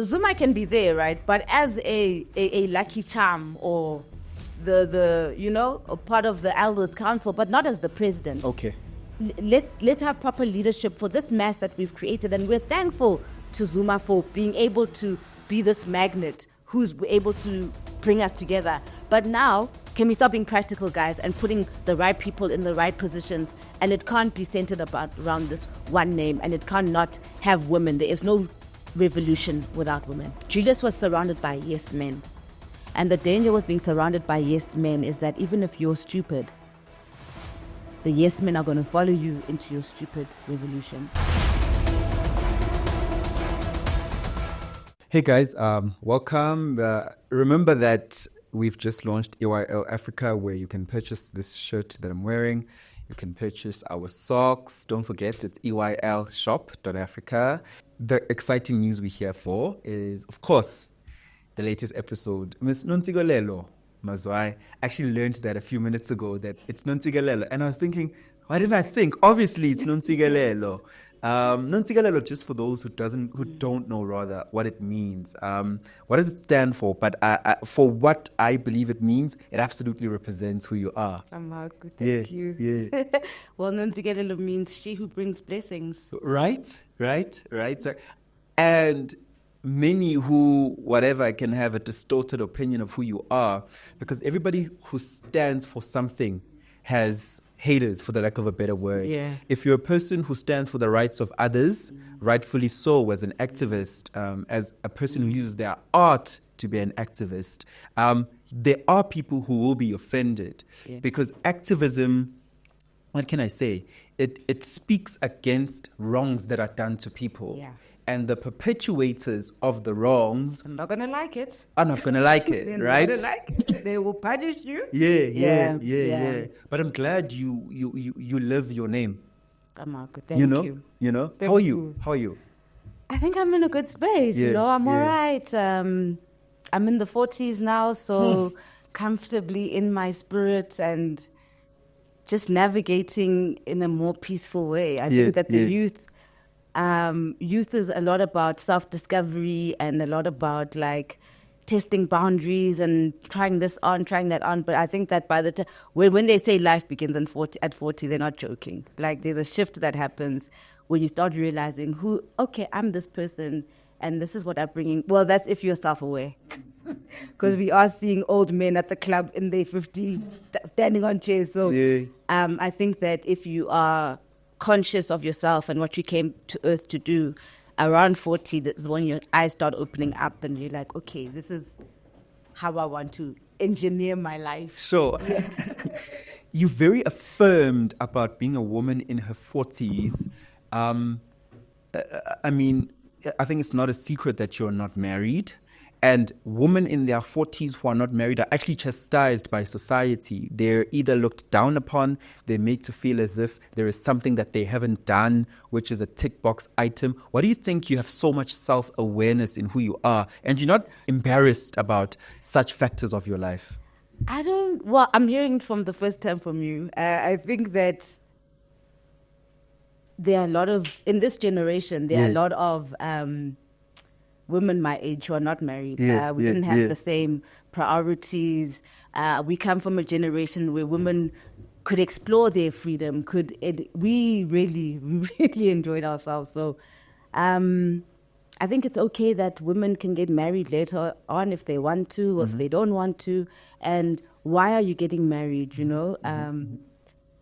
Zuma can be there, right? But as a lucky charm or the a part of the elders council, but not as the president. Okay. Let's have proper leadership for this mess that we've created, and we're thankful to Zuma for being able to be this magnet who's able to bring us together. But now, can we start being practical, guys, and putting the right people in the right positions? And it can't be centered around this one name, and it can't not have women. There is no revolution without women. Julius was surrounded by yes men. And the danger with being surrounded by yes men is that even if you're stupid, the yes men are going to follow you into your stupid revolution. Hey guys, welcome. Remember that we've just launched EYL Africa, where you can purchase this shirt that I'm wearing. You can purchase our socks. Don't forget, it's EYLshop.africa. The exciting news we're here for is, of course, the latest episode. Miss Ntsiki Mazwai actually learned that a few minutes ago that it's Ntsiki, and I was thinking, why didn't I think? Obviously, it's Ntsiki. Ntsiki, just for those who don't know rather what it means. What does it stand for? But for what I believe it means, it absolutely represents who you are. Thank you. Yeah. Well, Ntsiki means she who brings blessings. Right, sir. And many who, whatever, can have a distorted opinion of who you are, because everybody who stands for something has haters, for the lack of a better word. Yeah. If you're a person who stands for the rights of others, rightfully so, as an activist, as a person who uses their art to be an activist, there are people who will be offended. Yeah. Because activism, what can I say? It speaks against wrongs that are done to people. Yeah. And the perpetuators of the wrongs I'm not going to like it. are not going to like it, They're right? not gonna like it. They will punish you. Yeah. But I'm glad you live your name. Thank you. You know? Thank How are you. you? I think I'm in a good space, I'm all right. I'm in the 40s now, so comfortably in my spirit and just navigating in a more peaceful way. I think that the youth is a lot about self-discovery and a lot about like testing boundaries and trying this on, trying that on. But I think that by the time when they say life begins at 40, they're not joking. Like there's a shift that happens when you start realizing I'm this person and this is what I'm bringing. Well, that's if you're self-aware. Because we are seeing old men at the club in their 50s standing on chairs. So I think that if you are conscious of yourself and what you came to earth to do, around 40, this is when your eyes start opening up and you're like, okay, this is how I want to engineer my life. Sure. Yes. You're very affirmed about being a woman in her 40s. I mean, I think it's not a secret that you're not married. And women in their 40s who are not married are actually chastised by society. They're either looked down upon, they're made to feel as if there is something that they haven't done, which is a tick box item. Why do you think you have so much self-awareness in who you are, and you're not embarrassed about such factors of your life? I'm hearing it from the first time from you. I think that there are a lot of, in this generation, there are a lot of women my age who are not married. We didn't have the same priorities. We come from a generation where women could explore their freedom. We really enjoyed ourselves. So I think it's okay that women can get married later on if they want to, or if they don't want to. And why are you getting married,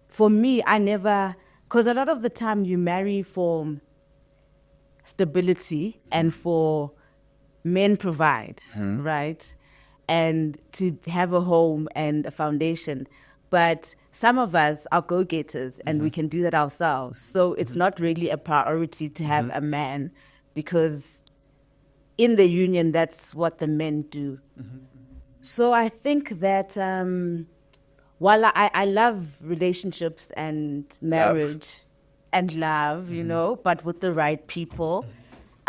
For me, because a lot of the time you marry for stability and for men provide, right? And to have a home and a foundation. But some of us are go-getters and we can do that ourselves. So it's not really a priority to have a man, because in the union, that's what the men do. So I think that while I love relationships and marriage and love, but with the right people,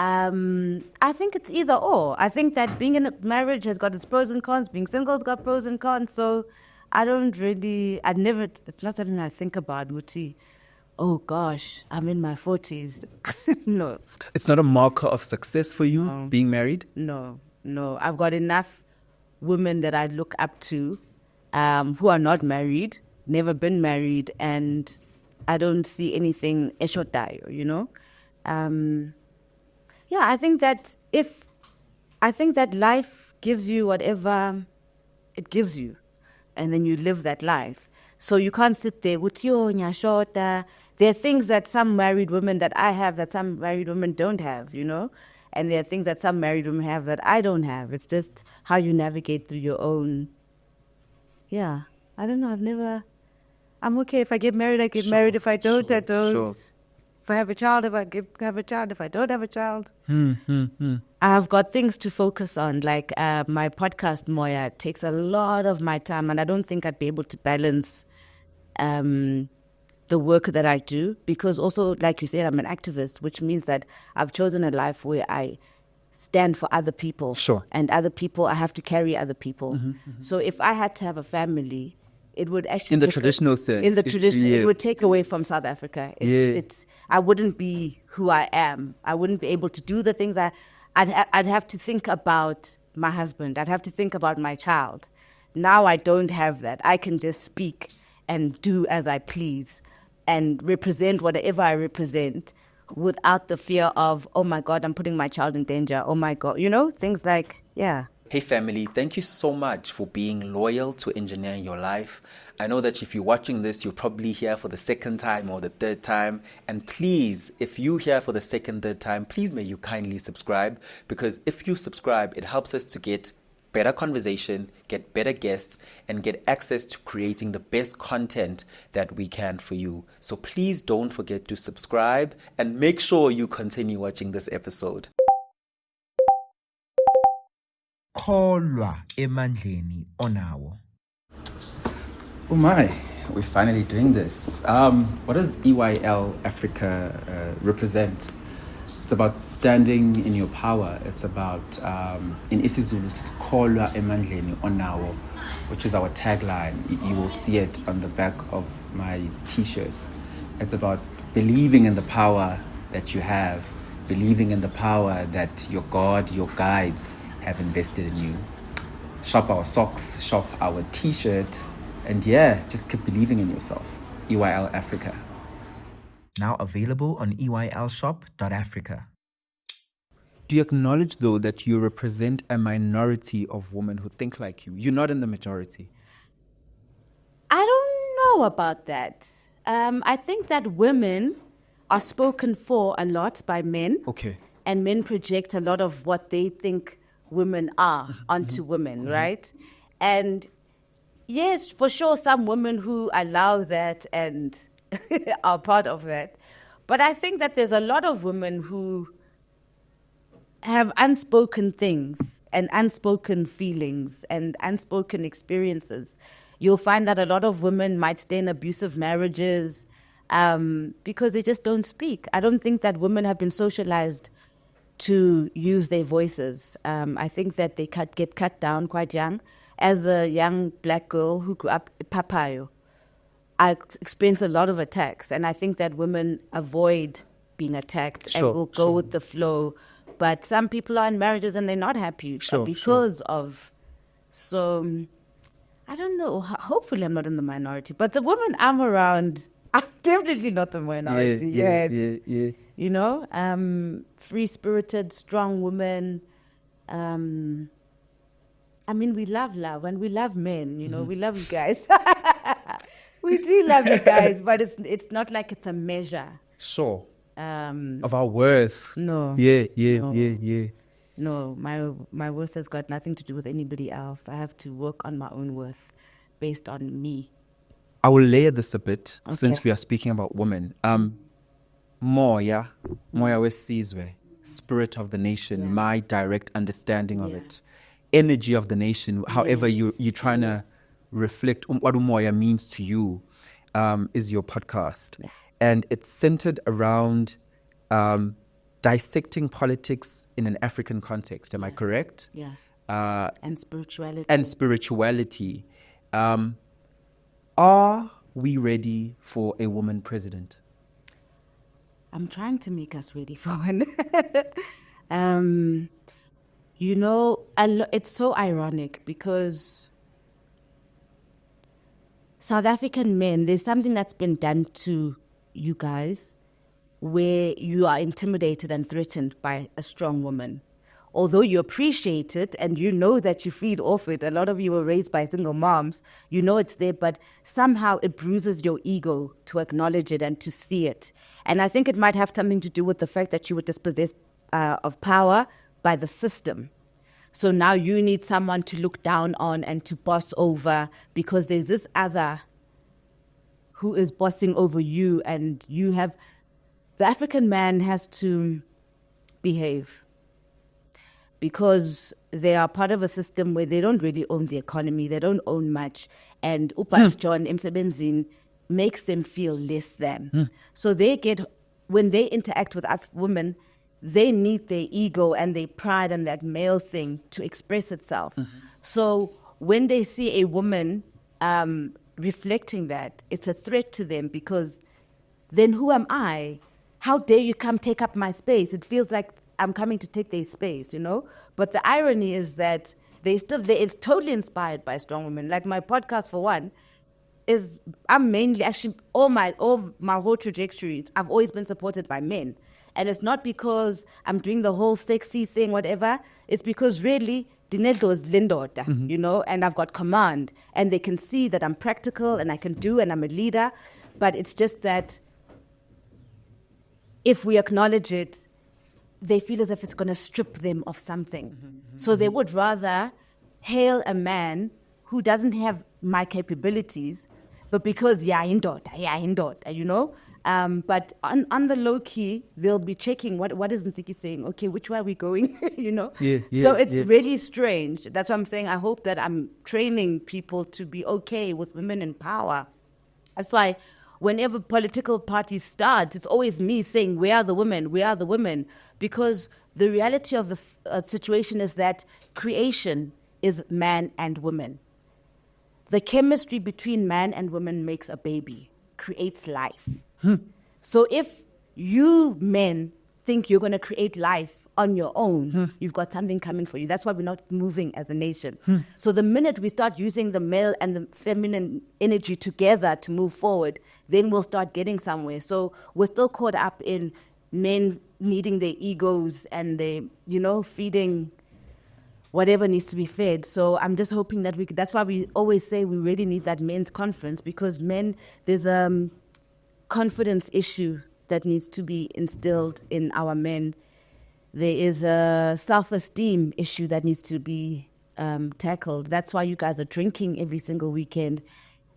I think it's either or. I think that being in a marriage has got its pros and cons. Being single has got pros and cons. So it's not something I think about, Muti. oh gosh, I'm in my 40s. No. It's not a marker of success for you, being married? No. I've got enough women that I look up to who are not married, never been married, and I don't see anything eshotayo, you know? I think that life gives you whatever it gives you, and then you live that life. So you can't sit there with your nyashota. There are things that some married women that I have that some married women don't have, you know? And there are things that some married women have that I don't have. It's just how you navigate through your own. Yeah. I don't know. I'm okay. If I get married, I get married. If I don't, I don't. Sure. If I have a child, have a child. If I don't have a child. I've got things to focus on. Like my podcast, Moya, takes a lot of my time. And I don't think I'd be able to balance the work that I do, because also, like you said, I'm an activist, which means that I've chosen a life where I stand for other people. Sure. And other people, I have to carry other people. So if I had to have a family, it would actually... In the traditional sense. In the traditional, it would take away from South Africa. I wouldn't be who I am. I wouldn't be able to do the things I'd have to think about my husband. I'd have to think about my child. Now I don't have that. I can just speak and do as I please and represent whatever I represent without the fear of, oh my God, I'm putting my child in danger. Oh my God, you know, things like, yeah. Hey family, thank you so much for being loyal to engineering your life. I know that if you're watching this, you're probably here for the second time or the third time. And please, if you're here for the second, third time, please may you kindly subscribe, because if you subscribe, it helps us to get better conversation, get better guests, and get access to creating the best content that we can for you. So please don't forget to subscribe and make sure you continue watching this episode. Kholwa emandleni onawo. Oh my, we're finally doing this. What does EYL Africa represent? It's about standing in your power. It's about, in isiZulu, it's Kholwa emandleni onawo, which is our tagline. You will see it on the back of my t-shirts. It's about believing in the power that you have, believing in the power that your God, your guides have invested in you. Shop our socks, shop our t-shirt, and just keep believing in yourself. EYL Africa. Now available on EYLshop.Africa. Do you acknowledge, though, that you represent a minority of women who think like you? You're not in the majority. I don't know about that. I think that women are spoken for a lot by men. Okay. And men project a lot of what they think women are onto women, right? And yes, for sure, some women who allow that and are part of that. But I think that there's a lot of women who have unspoken things and unspoken feelings and unspoken experiences. You'll find that a lot of women might stay in abusive marriages because they just don't speak. I don't think that women have been socialized to use their voices. I think that they get cut down quite young. As a young black girl who grew up in Papayo, I experienced a lot of attacks, and I think that women avoid being attacked and will go with the flow. But some people are in marriages and they're not happy because of. So, I don't know. Hopefully I'm not in the minority. But the women I'm around, I'm definitely not the minority. Yeah. You know, free-spirited, strong women. I mean, we love love and we love men, you know, we love you guys. We do love you guys, but it's not like it's a measure. Sure. Of our worth. No. Yeah. No, my worth has got nothing to do with anybody else. I have to work on my own worth based on me. I will layer this a bit since we are speaking about women. Moya Wesizwe, spirit of the nation, my direct understanding of it. Energy of the nation, however you're trying to reflect what Umoya means to you, is your podcast. Yeah. And it's centered around dissecting politics in an African context. Am I correct? Yeah. And spirituality. Are we ready for a woman president? I'm trying to make us ready for one. You know, it's so ironic because South African men, there's something that's been done to you guys where you are intimidated and threatened by a strong woman. Although you appreciate it and you know that you feed off it, a lot of you were raised by single moms, you know it's there, but somehow it bruises your ego to acknowledge it and to see it. And I think it might have something to do with the fact that you were dispossessed of power by the system. So now you need someone to look down on and to boss over because there's this other who is bossing over you, and you have, the African man has to behave because they are part of a system where they don't really own the economy, they don't own much, and Upas John Msebenzini makes them feel less than. So they get, when they interact with us women, they need their ego and their pride and that male thing to express itself. So when they see a woman reflecting that, it's a threat to them because then who am I? How dare you come take up my space? It feels like I'm coming to take their space, you know? But the irony is that it's totally inspired by strong women. Like my podcast, for one, I'm mainly actually all my whole trajectories, I've always been supported by men. And it's not because I'm doing the whole sexy thing, whatever. It's because really, Dineldo is Lindota, you know, and I've got command. And they can see that I'm practical and I can do and I'm a leader. But it's just that if we acknowledge it, they feel as if it's going to strip them of something. So they would rather hail a man who doesn't have my capabilities, but because, indota, you know? But on the low key, they'll be checking what is Ntsiki saying? Okay, which way are we going? you know? So it's really strange. That's what I'm saying. I hope that I'm training people to be okay with women in power. That's why whenever political parties start, it's always me saying, where are the women? Where are the women? Because the reality of the situation is that creation is man and woman. The chemistry between man and woman makes a baby, creates life. So if you men think you're going to create life on your own, you've got something coming for you. That's why we're not moving as a nation. So the minute we start using the male and the feminine energy together to move forward, then we'll start getting somewhere. So we're still caught up in men needing their egos and they, you know, feeding whatever needs to be fed. So I'm just hoping that that's why we always say we really need that men's conference, because men, there's a confidence issue that needs to be instilled in our men. There is a self-esteem issue that needs to be tackled. That's why you guys are drinking every single weekend.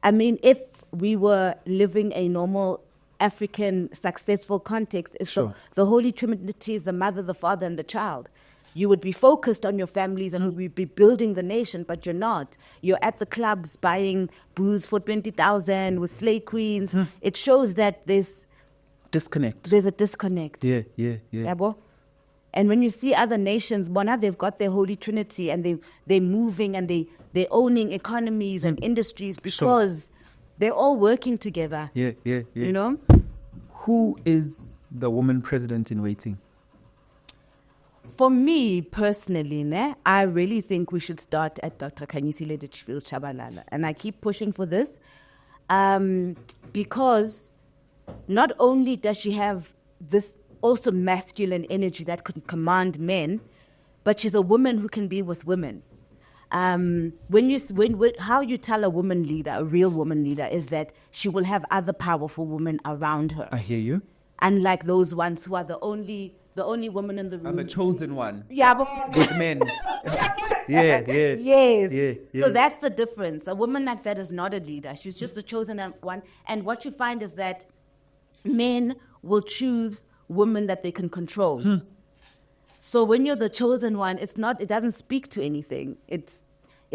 I mean, if we were living a normal African successful context, if the Holy Trinity is the mother, the father, and the child, you would be focused on your families and we'd be building the nation, but you're not. You're at the clubs buying booze for 20,000 with slay queens. It shows that there's a disconnect. Yeah. And when you see other nations, they've got their Holy Trinity and they're moving and they're owning economies and industries because they're all working together. Yeah. You know? Who is the woman president in waiting? For me personally, I really think we should start at Dr. Khanyisile Litchfield Chabalala. And I keep pushing for this because not only does she have this also masculine energy that could command men, but she's a woman who can be with women. How you tell a woman leader, a real woman leader, is that she will have other powerful women around her. I hear you. Unlike those ones who are the only woman in the room. I'm a chosen one. Yeah, but with men. Yes. So that's the difference. A woman like that is not a leader. She's just the chosen one. And what you find is that men will choose women that they can control. So when you're the chosen one, it doesn't speak to anything. It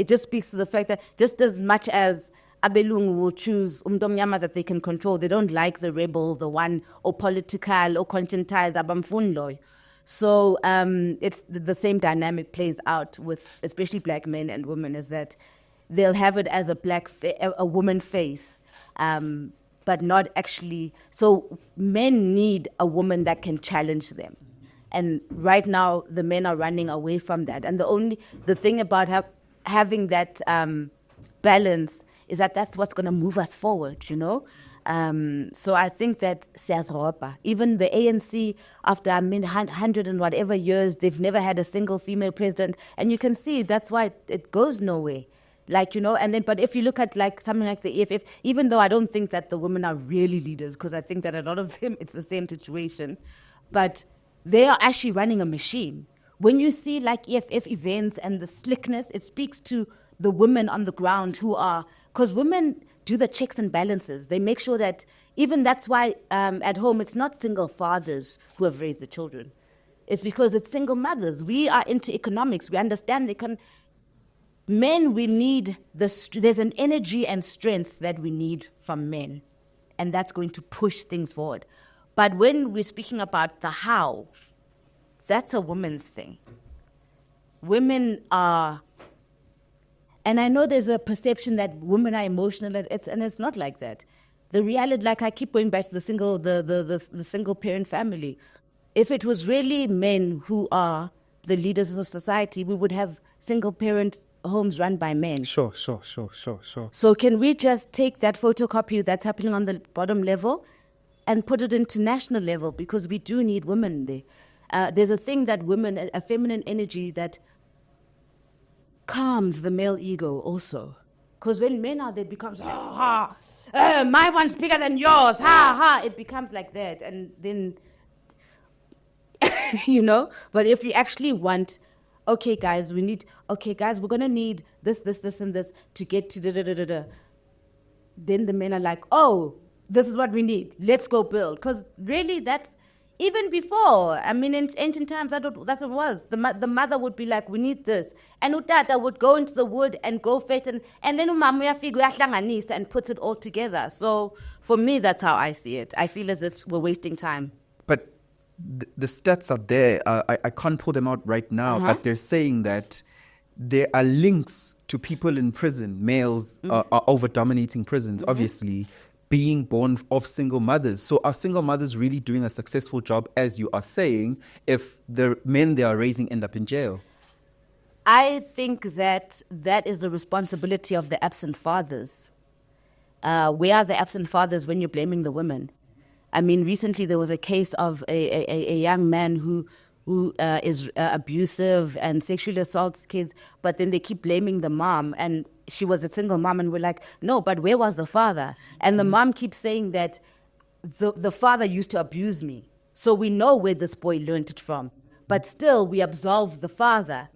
just speaks to the fact that just as much as Abelungu will choose umdomnyama that they can control, they don't like the rebel, the one or political or conscientized abamfunlo. So it's the same dynamic plays out with especially black men and women, is that they'll have it as a woman face. but not actually. So men need a woman that can challenge them. And right now, the men are running away from that. And the thing about having that balance is that that's what's going to move us forward, you know? So I think that even the ANC, after 100 and whatever years, they've never had a single female president. And you can see that's why it goes nowhere. Like, you know, and then, but if you look at like something like the EFF, even though I don't think that the women are really leaders, because I think that a lot of them, it's the same situation, but they are actually running a machine. When you see like EFF events and the slickness, it speaks to the women on the ground who are, because women do the checks and balances. They make sure that, even that's why at home, it's not single fathers who have raised the children. It's because it's single mothers. We are into economics. We understand men, we need there's an energy and strength that we need from men, and that's going to push things forward. But when we're speaking about the how, that's a woman's thing. Women are, and I know there's a perception that women are emotional, and it's not like that. The reality, like I keep going back to the single parent family. If it was really men who are the leaders of society, we would have single parent homes run by men. Sure. So can we just take that photocopy that's happening on the bottom level and put it into national level? Because we do need women there. There's a thing that women, a feminine energy that calms the male ego also. Because when men are there, it becomes, my one's bigger than yours, it becomes like that. And then, you know, but if you actually want, okay, guys, we're going to need this, and this to get to da-da-da-da-da. Then the men are like, oh, this is what we need. Let's go build. Because really, that's, even before, I mean, in ancient times, that's what it was. The mother would be like, we need this. And Utata would go into the wood and go fetch, and then Umama uyafika and puts it all together. So for me, that's how I see it. I feel as if we're wasting time. But the stats are there. I can't pull them out right now, but they're saying that there are links to people in prison. Males are over-dominating prisons, obviously, being born of single mothers. So are single mothers really doing a successful job, as you are saying, if the men they are raising end up in jail? I think that is the responsibility of the absent fathers. Where are the absent fathers when you're blaming the women? I mean, recently there was a case of a young man who is abusive and sexually assaults kids, but then they keep blaming the mom, and she was a single mom, and we're like, no, but where was the father? And the mom keeps saying that the father used to abuse me. So we know where this boy learned it from, but still we absolve the father.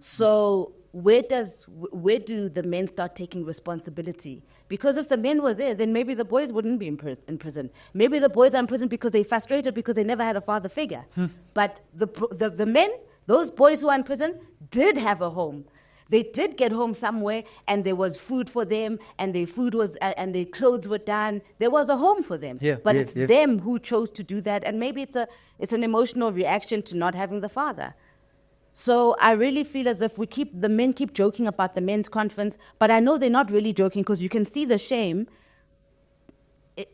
So where do the men start taking responsibility? Because if the men were there, then maybe the boys wouldn't be in prison. Maybe the boys are in prison because they're frustrated because they never had a father figure. But the men, those boys who are in prison, did have a home. They did get home somewhere, and there was food for them, and their food was, and their clothes were done. There was a home for them. But it's them who chose to do that, and maybe it's an emotional reaction to not having the father. So I really feel as if the men keep joking about the men's conference, but I know they're not really joking, because you can see the shame.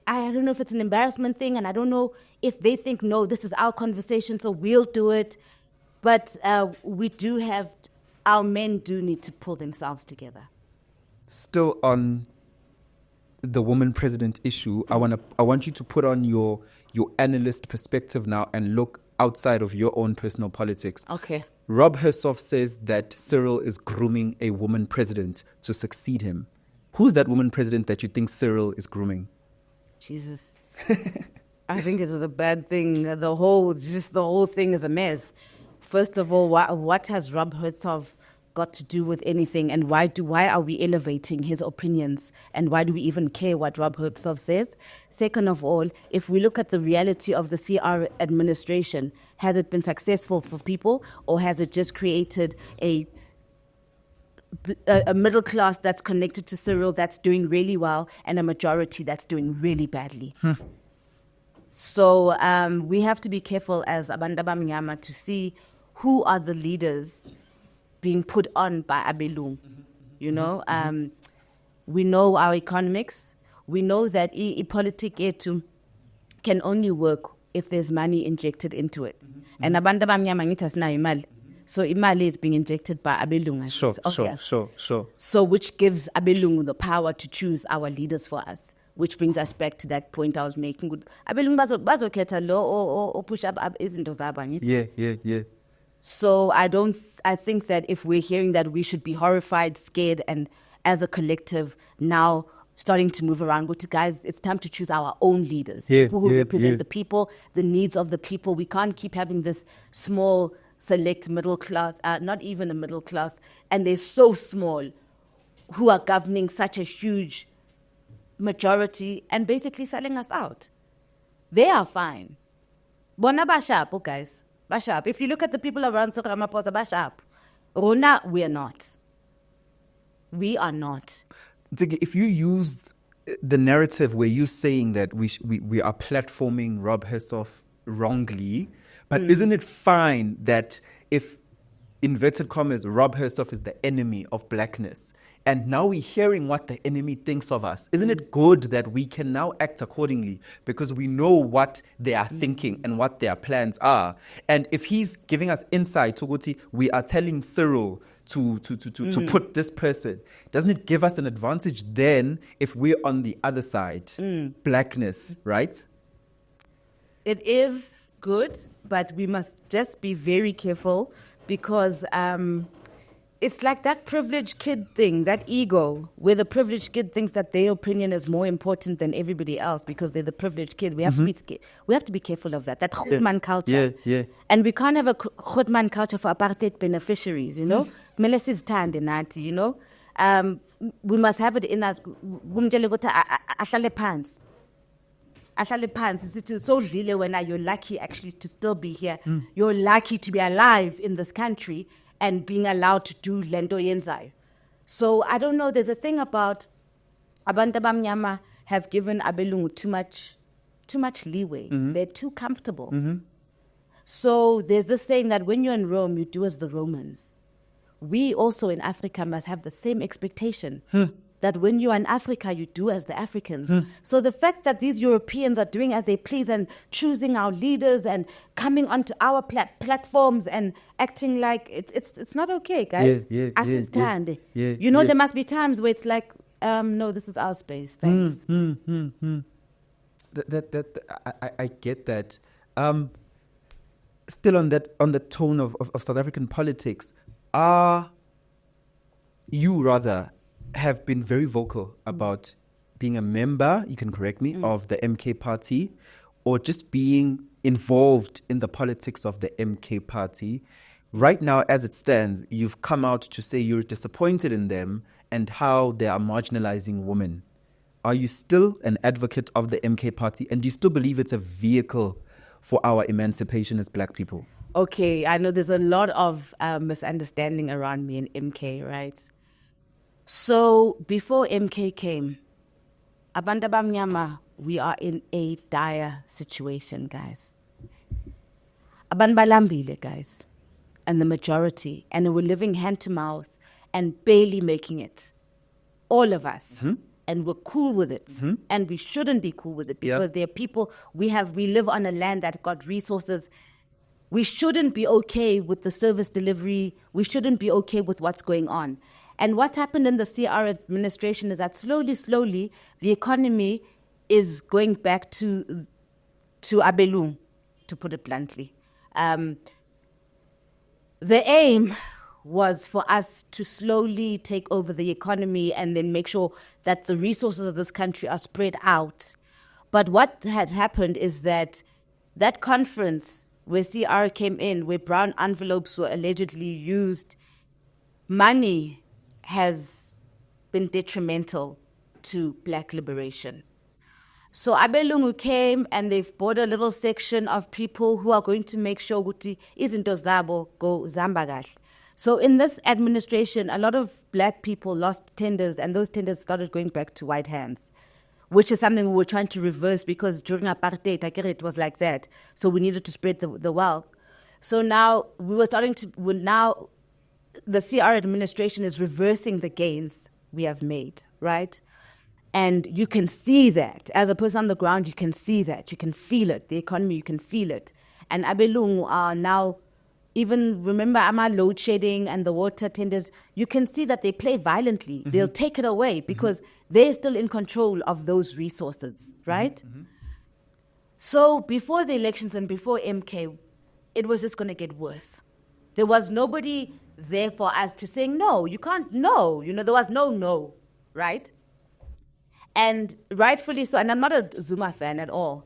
I don't know if it's an embarrassment thing, and I don't know if they think, no, this is our conversation, so we'll do it. But our men do need to pull themselves together. Still on the woman president issue, I want you to put on your analyst perspective now and look outside of your own personal politics. Okay. Rob Hersoff says that Cyril is grooming a woman president to succeed him. Who's that woman president that you think Cyril is grooming? Jesus. I think it is a bad thing. The whole thing is a mess. First of all, what has Rob Hersoff got to do with anything, and why are we elevating his opinions, and why do we even care what Rob Hersoff says? Second of all, if we look at the reality of the CR administration, has it been successful for people, or has it just created a middle class that's connected to Cyril that's doing really well, and a majority that's doing really badly? So we have to be careful as Abantu Abamnyama to see who are the leaders being put on by Abelung. You know, we know our economics. we know that politic yetu can only work if there's money injected into it. And abantu abamnyama ngithi asinayo imali. So imali is being injected by abelungu. Sure. So which gives abelungu the power to choose our leaders for us, which brings us back to that point I was making. Abelungu bazokhetha lo or push up izinto zabo ngithi. Yeah. So I think that if we're hearing that, we should be horrified, scared, and as a collective now starting to move around. But guys, it's time to choose our own leaders, people who represent the people, the needs of the people. We can't keep having this small, select middle class, not even a middle class, and they're so small, who are governing such a huge majority and basically selling us out. They are fine. Bona basharp, guys. Basharp. If you look at the people around Ramaphosa, basharp. Rona, we are not. We are not. If you use the narrative where you're saying that we are platforming Rob Hersoff wrongly, but isn't it fine that if, inverted commas, Rob Hersoff is the enemy of blackness, and now we're hearing what the enemy thinks of us, isn't it good that we can now act accordingly because we know what they are thinking and what their plans are? And if he's giving us insight, Toguti, we are telling Cyril to put this person, doesn't it give us an advantage then if we're on the other side? Blackness, right? It is good, but we must just be very careful because it's like that privileged kid thing, that ego, where the privileged kid thinks that their opinion is more important than everybody else because they're the privileged kid. We have to be careful of that. That Goodman culture. Yeah. And we can't have a Goodman culture for apartheid beneficiaries, you know? Melissa's tanned in that, you know? We must have it in us. Asale pants. It's so really when you're lucky actually to still be here. You're lucky to be alive in this country and being allowed to do lento yenzai. So I don't know, there's a thing about abantu abamnyama have given abelungu too much leeway. They're too comfortable. So there's this saying that when you're in Rome, you do as the Romans. We also in Africa must have the same expectation that when you're in Africa, you do as the Africans. So the fact that these Europeans are doing as they please and choosing our leaders and coming onto our platforms and acting like it's not okay, guys. Yeah. You know, there must be times where it's like, no, this is our space. Thanks. I get that. Still on the tone of South African politics, you rather have been very vocal about being a member, you can correct me, of the MK party, or just being involved in the politics of the MK party. Right now, as it stands, you've come out to say you're disappointed in them and how they are marginalizing women. Are you still an advocate of the MK party, and do you still believe it's a vehicle for our emancipation as black people? Okay, I know there's a lot of misunderstanding around me in MK, right? So before MK came, abantu abamnyama, we are in a dire situation, guys. Abantu balambile, guys, and the majority, and we're living hand to mouth and barely making it. All of us. And we're cool with it. And we shouldn't be cool with it because there are people, we live on a land that got resources. We shouldn't be okay with the service delivery. We shouldn't be okay with what's going on. And what happened in the CR administration is that slowly, the economy is going back to Abelung, to put it bluntly. The aim was for us to slowly take over the economy and then make sure that the resources of this country are spread out. But what had happened is that conference where CR came in, where brown envelopes were allegedly used, money has been detrimental to black liberation. So Abelungu came and they've bought a little section of people who are going to make sure ukuthi izinto zabo go zambagash. So in this administration, a lot of black people lost tenders and those tenders started going back to white hands, which is something we were trying to reverse because during apartheid, it was like that. So we needed to spread the wealth. So now the CR administration is reversing the gains we have made, right? And you can see that. As a person on the ground, you can see that. You can feel it. The economy, you can feel it. And Abelungu are now, even remember Ama load shedding and the water tenders, you can see that they play violently. Mm-hmm. They'll take it away because they're still in control of those resources, right? Mm-hmm. So before the elections and before MK, it was just going to get worse. There was nobody there for us to say, no, you can't, no. There was no, right? And rightfully so, and I'm not a Zuma fan at all,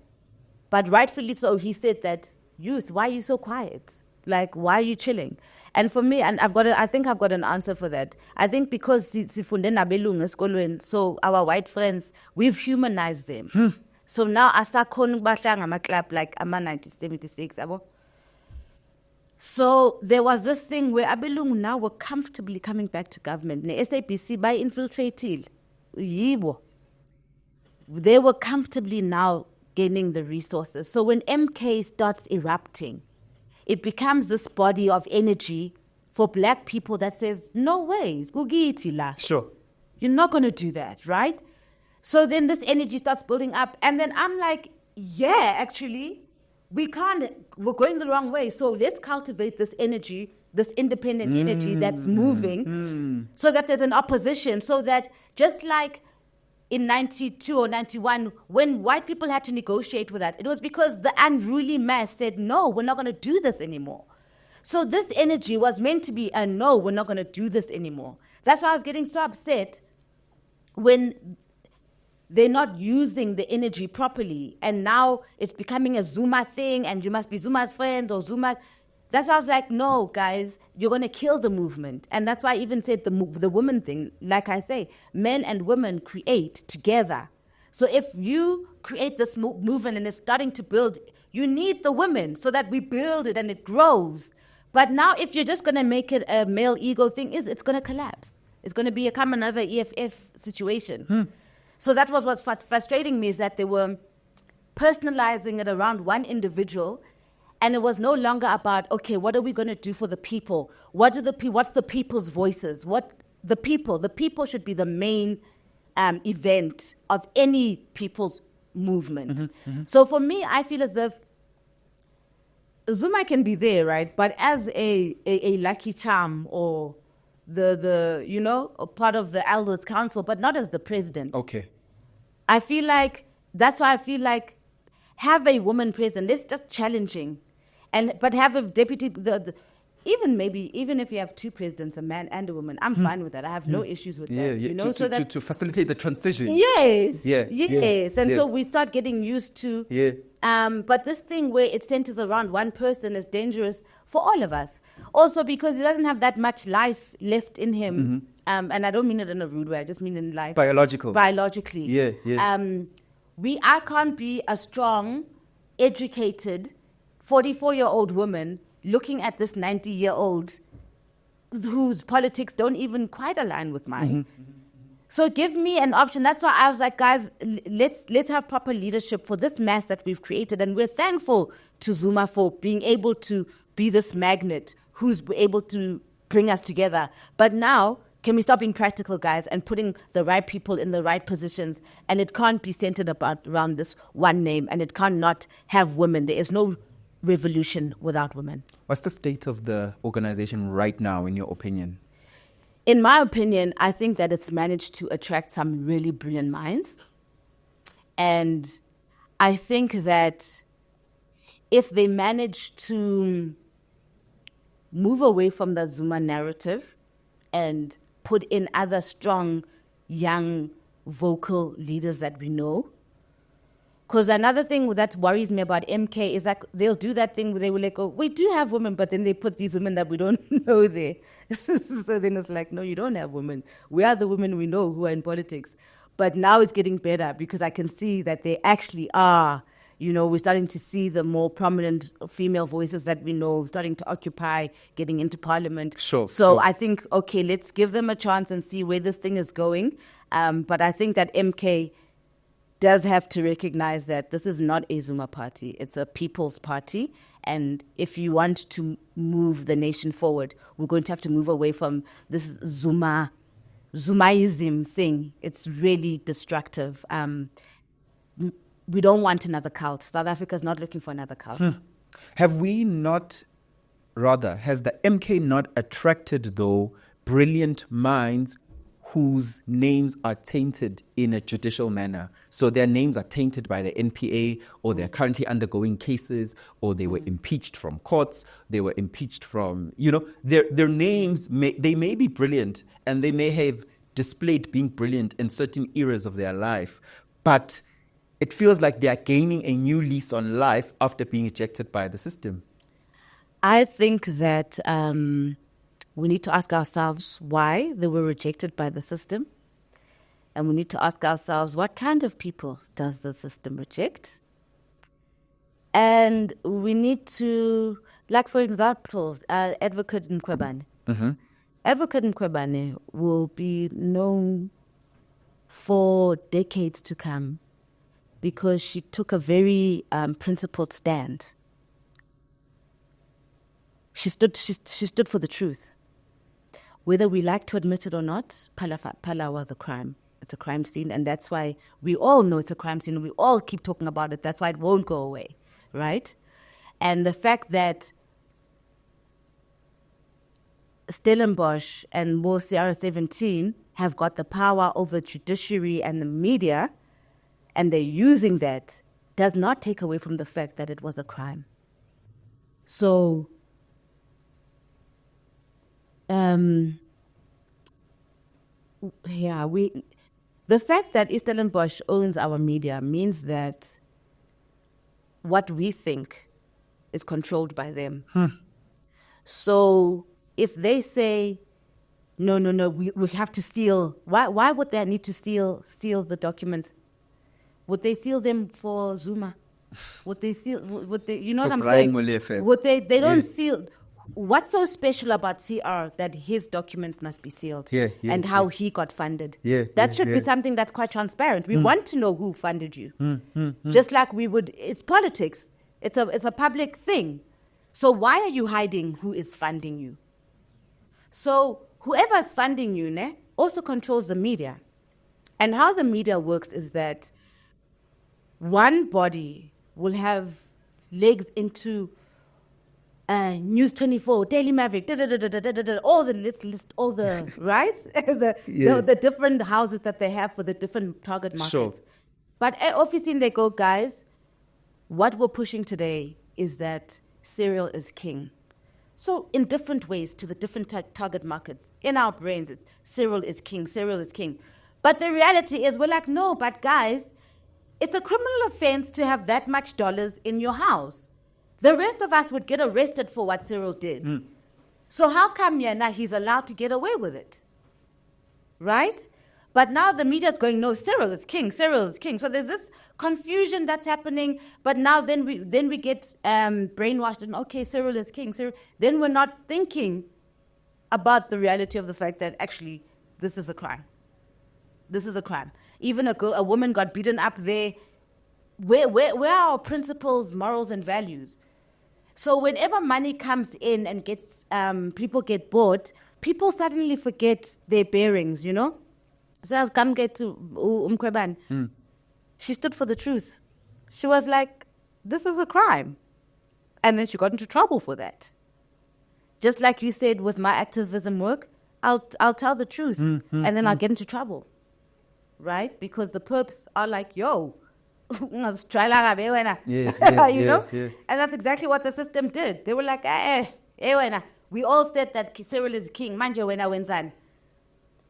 but rightfully so, he said that, youth, why are you so quiet? Like, why are you chilling? And for me, and I think I've got an answer for that. I think because so our white friends, we've humanized them. So now, asakon bashanga club like Ama 1976. So there was this thing where Abelungu now were comfortably coming back to government. The SAPC by infiltrated. They were comfortably now gaining the resources. So when MK starts erupting, it becomes this body of energy for black people that says, no way, sure, you're not going to do that, right? So then this energy starts building up. And then I'm like, yeah, actually, we're going the wrong way. So let's cultivate this energy, this independent energy that's moving so that there's an opposition, so that just like in 92 or 91, when white people had to negotiate with that, it was because the unruly mass said, no, we're not going to do this anymore. So this energy was meant to be a no, we're not going to do this anymore. That's why I was getting so upset when they're not using the energy properly. And now it's becoming a Zuma thing and you must be Zuma's friend or Zuma. That's why I was like, no, guys, you're going to kill the movement. And that's why I even said the woman thing. Like I say, men and women create together. So if you create this movement and it's starting to build, you need the women so that we build it and it grows. But now if you're just going to make it a male ego thing, it's going to collapse. It's going to become another EFF situation. So that was what's frustrating me, is that they were personalizing it around one individual. And it was no longer about, okay, what are we going to do for the people? What's the people's voices? The people should be the main event of any people's movement. So for me, I feel as if Zuma can be there, right? But as a lucky charm or a part of the elders council, but not as the president. Okay. I feel like, that's why I feel like, have a woman president. It's just challenging. But have a deputy, even if you have two presidents, a man and a woman, I'm fine with that. I have no issues with that. To facilitate the transition. Yes. Yes. And so we start getting used to. Yeah. But this thing where it centers around one person is dangerous for all of us. Also because he doesn't have that much life left in him. And I don't mean it in a rude way. I just mean in life. Biologically. Yeah. I can't be a strong, educated 44-year-old woman looking at this 90-year-old whose politics don't even quite align with mine. So give me an option. That's why I was like, guys, let's have proper leadership for this mass that we've created. And we're thankful to Zuma for being able to be this magnet who's able to bring us together. But now, can we stop being practical, guys, and putting the right people in the right positions? And it can't be centered around this one name, and it can't not have women. There is no revolution without women. What's the state of the organization right now, in your opinion? In my opinion, I think that it's managed to attract some really brilliant minds. And I think that if they manage to move away from the Zuma narrative and put in other strong, young, vocal leaders that we know. Because another thing that worries me about MK is that they'll do that thing where they will like, oh, we do have women, but then they put these women that we don't know there. So then it's like, no, you don't have women. We are the women we know who are in politics. But now it's getting better because I can see that they actually are. We're starting to see the more prominent female voices that we know starting to occupy, getting into parliament. Sure. I think, okay, let's give them a chance and see where this thing is going. But I think that MK does have to recognize that this is not a Zuma party. It's a people's party. And if you want to move the nation forward, we're going to have to move away from this Zuma Zumaism thing. It's really destructive. We don't want another cult. South Africa's not looking for another cult. Has the MK not attracted, though, brilliant minds whose names are tainted in a judicial manner? So their names are tainted by the NPA, or they're currently undergoing cases, or they were impeached from courts, they were impeached from, their names, they may be brilliant, and they may have displayed being brilliant in certain eras of their life, but it feels like they are gaining a new lease on life after being ejected by the system. I think that we need to ask ourselves why they were rejected by the system. And we need to ask ourselves, what kind of people does the system reject? And we need to, like for example, Advocate Nkwebane. Mm-hmm. Advocate Nkwebane will be known for decades to come because she took a very principled stand. She stood for the truth. Whether we like to admit it or not, Phala was a crime. It's a crime scene, and that's why we all know it's a crime scene. We all keep talking about it. That's why it won't go away, right? And the fact that Stellenbosch and more CR17 have got the power over judiciary and the media, and they're using that, does not take away from the fact that it was a crime. So, the fact that Stellenbosch owns our media means that what we think is controlled by them. So if they say, no, we have to steal, why would they need to steal the documents? Would they steal them for Zuma? Would they steal, you know For what I'm Brian saying? Molefe. Would they don't steal. What's so special about CR that his documents must be sealed? And how he got funded? That should be something that's quite transparent. We want to know who funded you. Just like we would, it's politics. It's a public thing. So why are you hiding who is funding you? So whoever is funding you also controls the media. And how the media works is that one body will have legs into News 24, Daily Maverick, all the list, all the rights, the different houses that they have for the different target markets. Sure. But obviously they go, guys, what we're pushing today is that cereal is king. So in different ways to the different target markets, in our brains, it's cereal is king, cereal is king. But the reality is we're like, no, but guys, it's a criminal offense to have that much dollars in your house. The rest of us would get arrested for what Cyril did. So how come now he's allowed to get away with it? Right? But now the media's going, no, Cyril is king, Cyril is king. So there's this confusion that's happening, but now then we get brainwashed and, okay, Cyril is king. Then we're not thinking about the reality of the fact that actually this is a crime. This is a crime. Even a woman got beaten up there. Where are our principles, morals, and values? So whenever money comes in and gets people get bought, people suddenly forget their bearings, you know? So I was come get to Umkweban. She stood for the truth. She was like, this is a crime. And then she got into trouble for that. Just like you said with my activism work, I'll tell the truth and then I'll get into trouble. Right? Because the perps are like, yo, you know? And that's exactly what the system did. They were like, we all said that Cyril is king. Manje wena wenzani.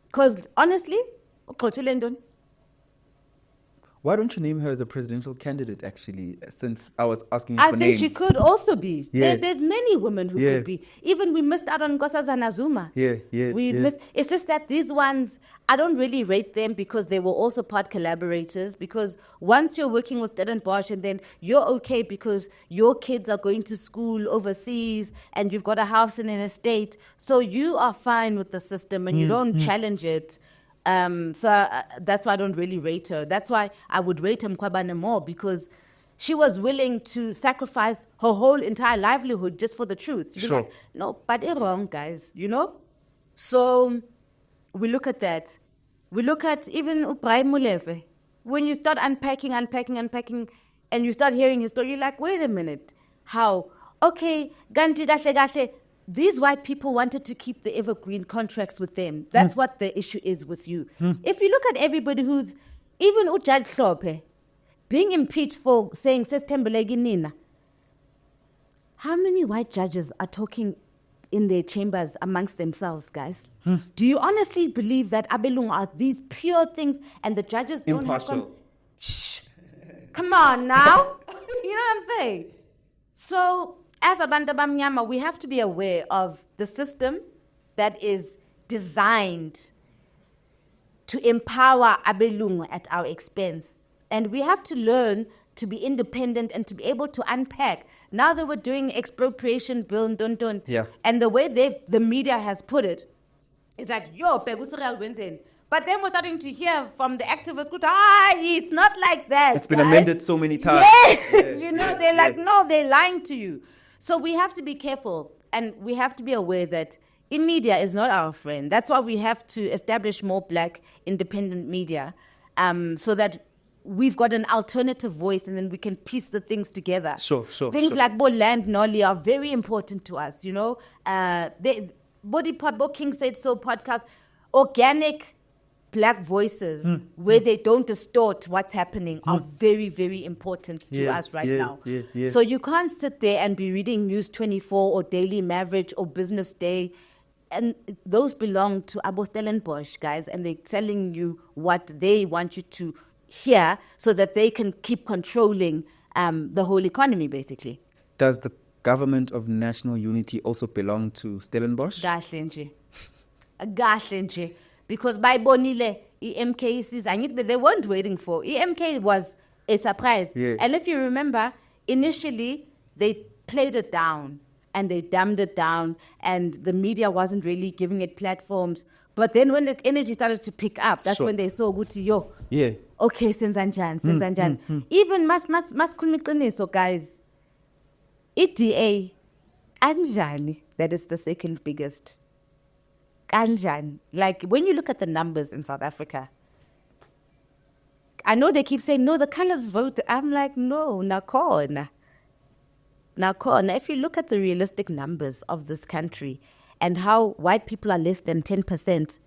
Because honestly, why don't you name her as a presidential candidate, actually, since I was asking you I for think names? she could also be. There's many women who could be. Even we missed out on Nkosazana Zuma. Missed. It's just that these ones, I don't really rate them because they were also part collaborators. Because once you're working with Stellenbosch and then you're okay because your kids are going to school overseas and you've got a house in an estate, so you are fine with the system and you don't challenge it. That's why I don't really rate her. That's why I would rate Mkwebane more, because she was willing to sacrifice her whole entire livelihood just for the truth. Sure. Like, no, but it's wrong, guys, you know? So we look at that. We look at even Ubray Molefe. When you start unpacking, and you start hearing his story, you're like, wait a minute. How? Okay, Ganti Gashe. These white people wanted to keep the evergreen contracts with them. That's what the issue is with you. If you look at everybody who's, even Ujaj Sope, being impeached for saying Sestembelegi Nina, how many white judges are talking in their chambers amongst themselves, guys? Do you honestly believe that Abelung are these pure things and the judges don't Impartial. Shh. Come on now. You know what I'm saying? So, as Abantu Bamnyama, we have to be aware of the system that is designed to empower Abelung at our expense. And we have to learn to be independent and to be able to unpack. Now that we're doing expropriation bill, and the way the media has put it is that, yo, Pegusreal wins in. But then we're starting to hear from the activists, it's not like that. It's been amended so many times. Yes, they're like, no, they're lying to you. So we have to be careful, and we have to be aware that media is not our friend. That's why we have to establish more black independent media, so that we've got an alternative voice, and then we can piece the things together. Sure. Things like Land Nolly are very important to us, Body Pod, Bo King Said So podcast, organic black voices where they don't distort what's happening are very, very important to us right now. So you can't sit there and be reading News 24 or Daily Maverick or Business Day. And those belong to Abo Stellenbosch, guys, and they're telling you what they want you to hear so that they can keep controlling the whole economy, basically. Does the government of national unity also belong to Stellenbosch? Gaslenje. Because by Bonile, EMK they weren't waiting for. EMK was a surprise. Yeah. And if you remember, initially they played it down and they dumbed it down and the media wasn't really giving it platforms. But then when the energy started to pick up, that's when they saw Guti yo. Yeah. Okay, Senzanjan. Even mas so guys. EDA Anjani, that is the second biggest. Anjan. Like when you look at the numbers in South Africa, I know they keep saying, no, the colors vote. I'm like, no, Nakona. If you look at the realistic numbers of this country and how white people are less than 10%,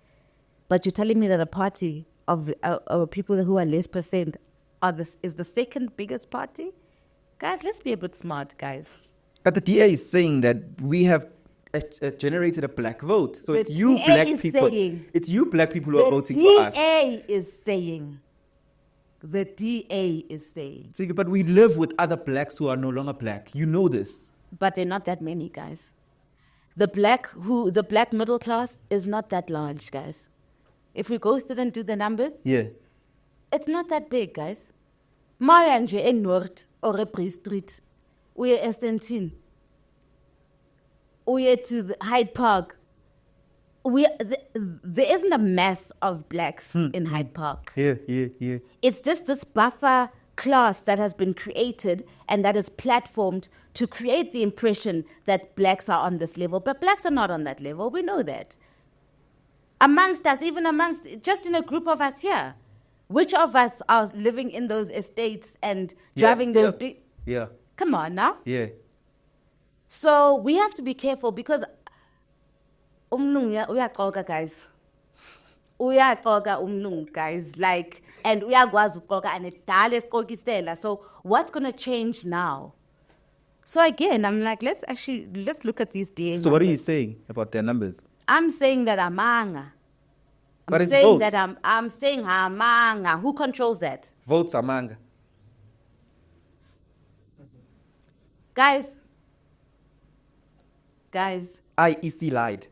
but you're telling me that a party of people who are less percent is the second biggest party? Guys, let's be a bit smart, guys. But the DA is saying that we have generated a black vote. So it's you black people. It's you black people who are voting for us. The DA is saying. But we live with other blacks who are no longer black. You know this. But they're not that many, guys. The black middle class is not that large, guys. If we go sit and do the numbers, it's not that big, guys. Mayanje in North or Repri Street, we're Essentin. We're to the Hyde Park. There isn't a mass of blacks in Hyde Park. Yeah. It's just this buffer class that has been created and that is platformed to create the impression that blacks are on this level. But blacks are not on that level. We know that. Amongst us, just in a group of us here, which of us are living in those estates and driving those big... Yeah. Come on now. Yeah. So we have to be careful because uyaqoka guys. Guys. Like, and uyakwazi uqoka and edala esiqokisela. So what's going to change now? So again, I'm like, let's look at these DA So numbers. What are you saying about their numbers? I'm saying that amanga. But it's votes. I'm saying amanga. Who controls that? Votes amanga. Guys. IEC lied.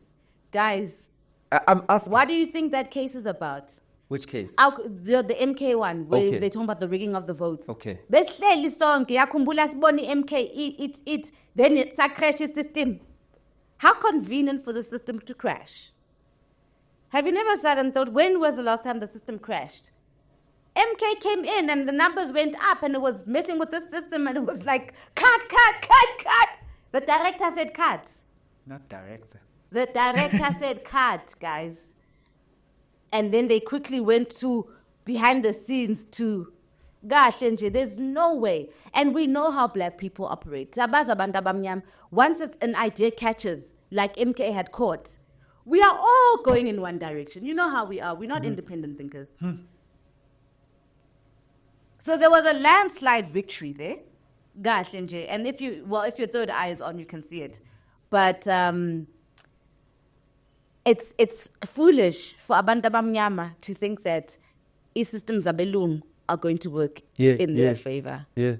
Guys. I'm asking. What do you think that case is about? Which case? The MK one, where they're talking about the rigging of the votes. Okay. Behleli sonke yakhumbula sibone MK then it's a crash system. How convenient for the system to crash. Have you never sat and thought, when was the last time the system crashed? MK came in and the numbers went up and it was messing with the system and it was like, cut. The director said cut. Not director. The director said cut, guys. And then they quickly went to behind the scenes to, gosh, there's no way. And we know how black people operate. Once an idea catches, like MK had caught, we are all going in one direction. You know how we are. We're not independent thinkers. So there was a landslide victory there. Gosh, and if your third eye is on, you can see it. But it's foolish for abantu abamnyama to think that systems abelungu are going to work in their favor. Yeah.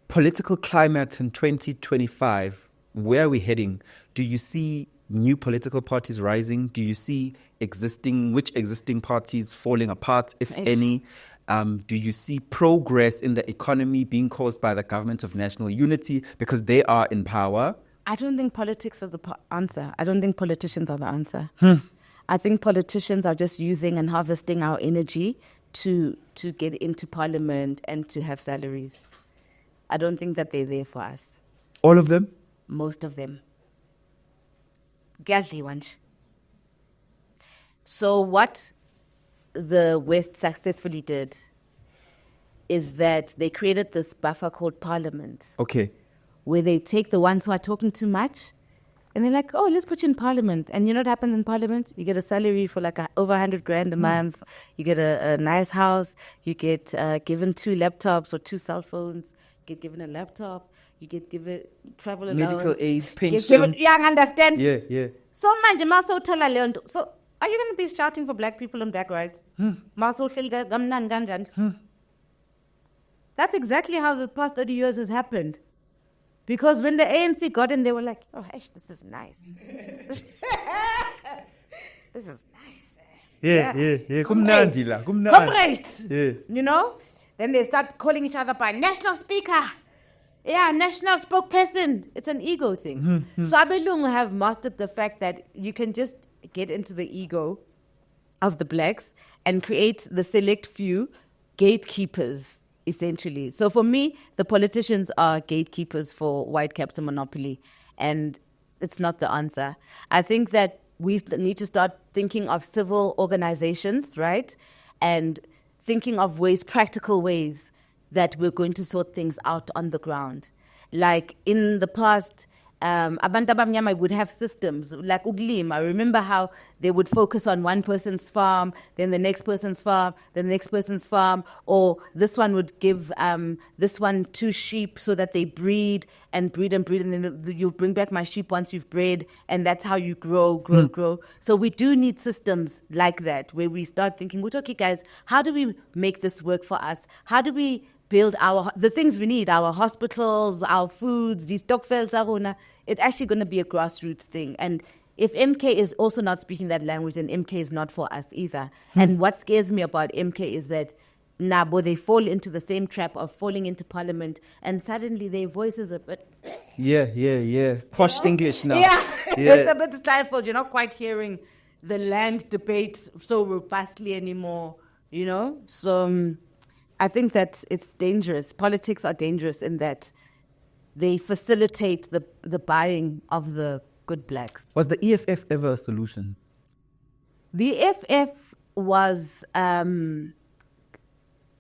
Political climate in 2025, where are we heading? Do you see new political parties rising? Do you see which existing parties falling apart, if any? Do you see progress in the economy being caused by the government of national unity because they are in power? I don't think politics are the answer. I don't think politicians are the answer. I think politicians are just using and harvesting our energy to get into parliament and to have salaries. I don't think that they're there for us. All of them? Most of them. Gazli wanch. So what the West successfully did is that they created this buffer called parliament. Okay. Where they take the ones who are talking too much and they're like, oh, let's put you in parliament. And you know what happens in parliament? You get a salary for like over 100 grand a month. You get a nice house. You get given 2 laptops or 2 cell phones. You get given a laptop. You get given travel allowance. Medical aid, pension. Yeah, I understand. Yeah. So, manje, maso thala leyo nto. So, are you going to be shouting for black people and black rights? Maso hleli gamnandi kanjani? That's exactly how the past 30 years has happened. Because when the ANC got in, they were like, oh, hey, this is nice. This is nice. Yeah. Comrade. Yeah. You know? Then they start calling each other by national speaker. Yeah, national spokesperson. It's an ego thing. So Abelungu have mastered the fact that you can just get into the ego of the blacks and create the select few gatekeepers, essentially. So for me, the politicians are gatekeepers for white capital monopoly, and it's not the answer. I think that we need to start thinking of civil organizations, right? And thinking of practical ways that we're going to sort things out on the ground. Like in the past, abantu abamnyama would have systems like ukulima. I remember how they would focus on one person's farm, then the next person's farm, then the next person's farm, or this one would give this one 2 sheep so that they breed, and then you bring back my sheep once you've bred, and that's how you grow. So we do need systems like that where we start thinking, okay guys, how do we make this work for us? How do we build the things we need, our hospitals, our foods, these stokvels, it's actually going to be a grassroots thing. And if MK is also not speaking that language, then MK is not for us either. And what scares me about MK is that they fall into the same trap of falling into parliament, and suddenly their voice is a bit... Yeah. Posh English now. Yeah, it's a bit stifled. You're not quite hearing the land debate so robustly anymore, you know? So... I think that it's dangerous. Politics are dangerous in that they facilitate the buying of the good blacks. Was the EFF ever a solution? The EFF was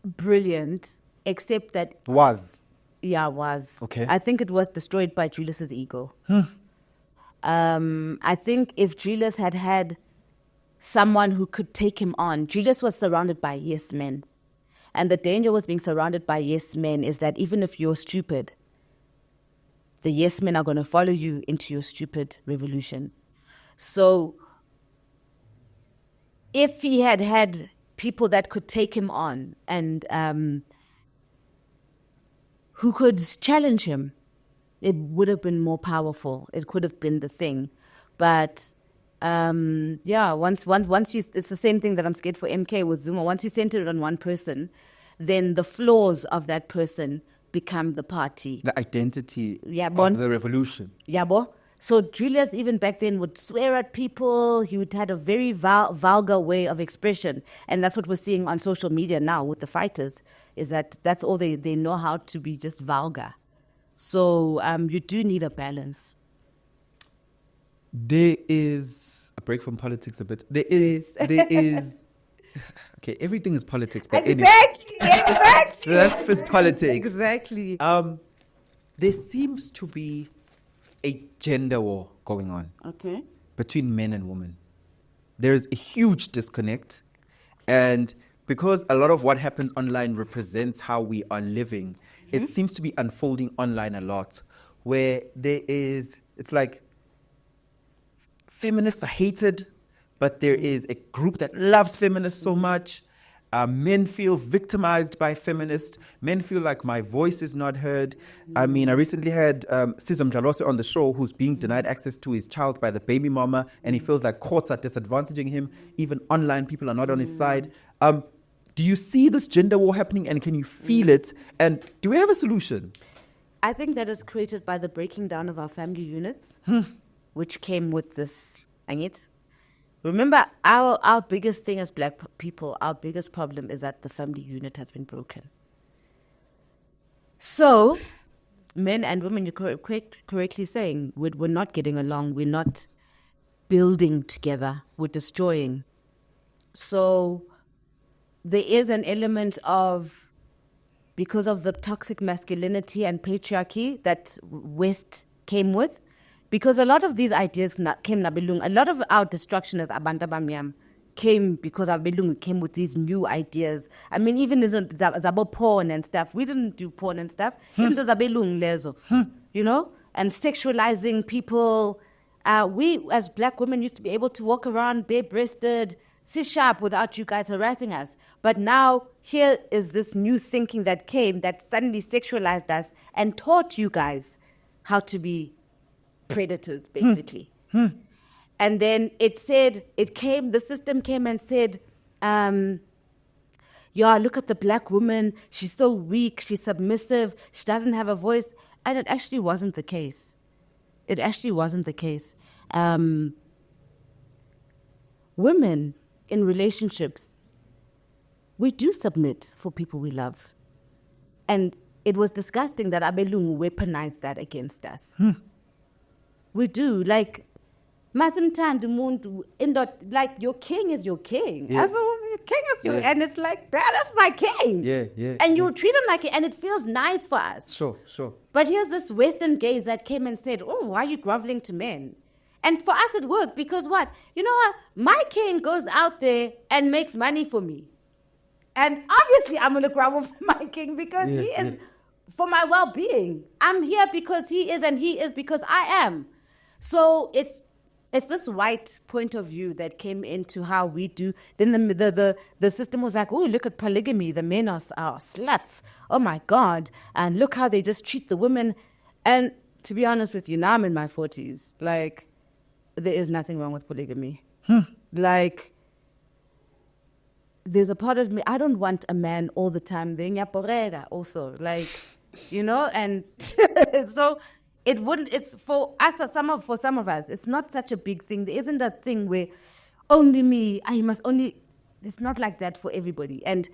brilliant, except that... Was? Yeah, was. Okay. I think it was destroyed by Julius's ego. I think if Julius had someone who could take him on, Julius was surrounded by yes men. And the danger with being surrounded by yes men is that even if you're stupid, the yes men are going to follow you into your stupid revolution. So if he had people that could take him on and who could challenge him, it would have been more powerful. It could have been the thing. But once you, it's the same thing that I'm scared for MK with Zuma. Once you center it on one person, then the flaws of that person become the party. The identity of the revolution. Yabo. So Julius, even back then, would swear at people. He would had a very vulgar way of expression. And that's what we're seeing on social media now with the fighters, is that's all they know how to be, just vulgar. So you do need a balance. There is a break from politics a bit. There is. Okay, everything is politics. But exactly. Life is politics. Exactly. There seems to be a gender war going on. Okay. Between men and women. There is a huge disconnect. And because a lot of what happens online represents how we are living, it seems to be unfolding online a lot, where it's like feminists are hated, but there is a group that loves feminists so much. Men feel victimized by feminists. Men feel like my voice is not heard. I mean, I recently had Ndalo on the show, who's being denied access to his child by the baby mama, and he feels like courts are disadvantaging him. Even online, people are not on his side. Do you see this gender war happening, and can you feel it? And do we have a solution? I think that is created by the breaking down of our family units, which came with this. Remember, our biggest thing as black people, our biggest problem is that the family unit has been broken. So, men and women, you're correctly saying, we're not getting along, we're not building together, we're destroying. So, there is an element of, because of the toxic masculinity and patriarchy that West came with, because a lot of these ideas came Nabelung. A lot of our destruction as Abantu Abamnyama came because Abelung came with these new ideas. I mean, even about porn and stuff. We didn't do porn and stuff. Even those Abelung lezo, you know, and sexualizing people. We as black women used to be able to walk around bare-breasted, sit sharp without you guys harassing us. But now here is this new thinking that came that suddenly sexualized us and taught you guys how to be predators, basically. And then the system came and said, look at the black woman, she's so weak, she's submissive, she doesn't have a voice. And it actually wasn't the case. Women in relationships, we do submit for people we love. And it was disgusting that Abelungu weaponized that against us. We do, like, like your king is your king. Yeah. Your king is your, and it's like, that's my king. Yeah. And you treat him like it, and it feels nice for us. Sure. But here's this Western gaze that came and said, oh, why are you groveling to men? And for us, it worked because what? You know what? My king goes out there and makes money for me. And obviously, I'm going to grovel for my king because he is for my well-being. I'm here because he is, and he is because I am. So it's this white point of view that came into how we do. Then the system was like, oh, look at polygamy. The men are sluts. Oh, my God. And look how they just treat the women. And to be honest with you, now I'm in my 40s. Like, there is nothing wrong with polygamy. Like, there's a part of me, I don't want a man all the time. Also, like, you know, and so it wouldn't, it's for us, for some of us, it's not such a big thing. There isn't a thing where only me, I must only, it's not like that for everybody. And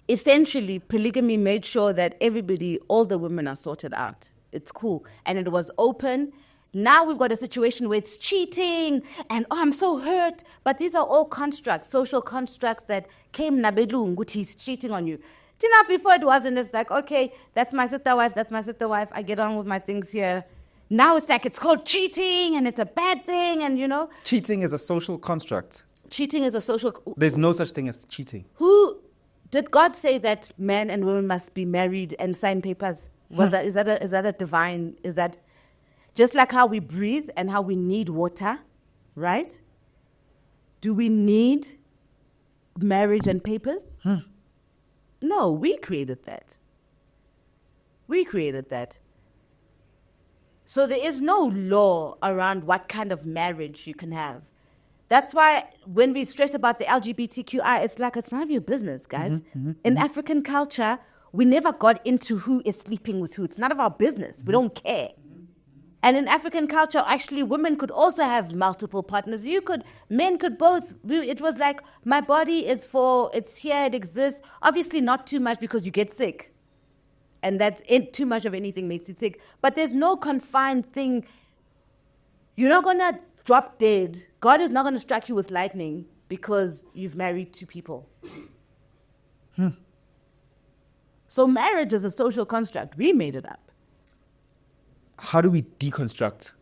essentially, polygamy made sure that everybody, all the women are sorted out. It's cool. And it was open. Now we've got a situation where it's cheating and, oh, I'm so hurt. But these are all constructs, social constructs that came Nabelung, which he's cheating on you. Tina, before it wasn't, it's like, okay, that's my sister wife, I get on with my things here. Now it's like, it's called cheating and it's a bad thing and, you know. Cheating is a social construct. There's no such thing as cheating. Did God say that men and women must be married and sign papers? Is that a divine, is that just like how we breathe and how we need water, right? Do we need marriage and papers? No, we created that. So there is no law around what kind of marriage you can have. That's why when we stress about the LGBTQI, it's like, it's none of your business, guys. In African culture, we never got into who is sleeping with who. It's none of our business. We don't care. And in African culture, actually, women could also have multiple partners. Men could both. It was like, my body is it's here, it exists. Obviously not too much because you get sick. And that's it, too much of anything makes you sick. But there's no confined thing. You're not going to drop dead. God is not going to strike you with lightning because you've married 2 people. So marriage is a social construct. We made it up. How do we deconstruct?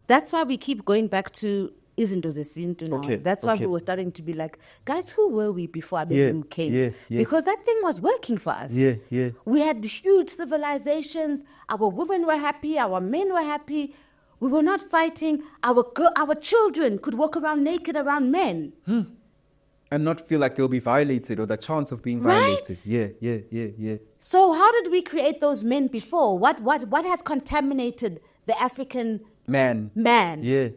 That's why we keep going back to izinto zesintu now. Okay, That's why okay. we were starting to be like, guys, who were we before Abelu came? yeah. Because that thing was working for us. Yeah. We had huge civilizations. Our women were happy. Our men were happy. We were not fighting. Our children could walk around naked around men. And not feel like they'll be violated or the chance of being violated. Yeah. So how did we create those men before? What has contaminated the African Man. Yeah.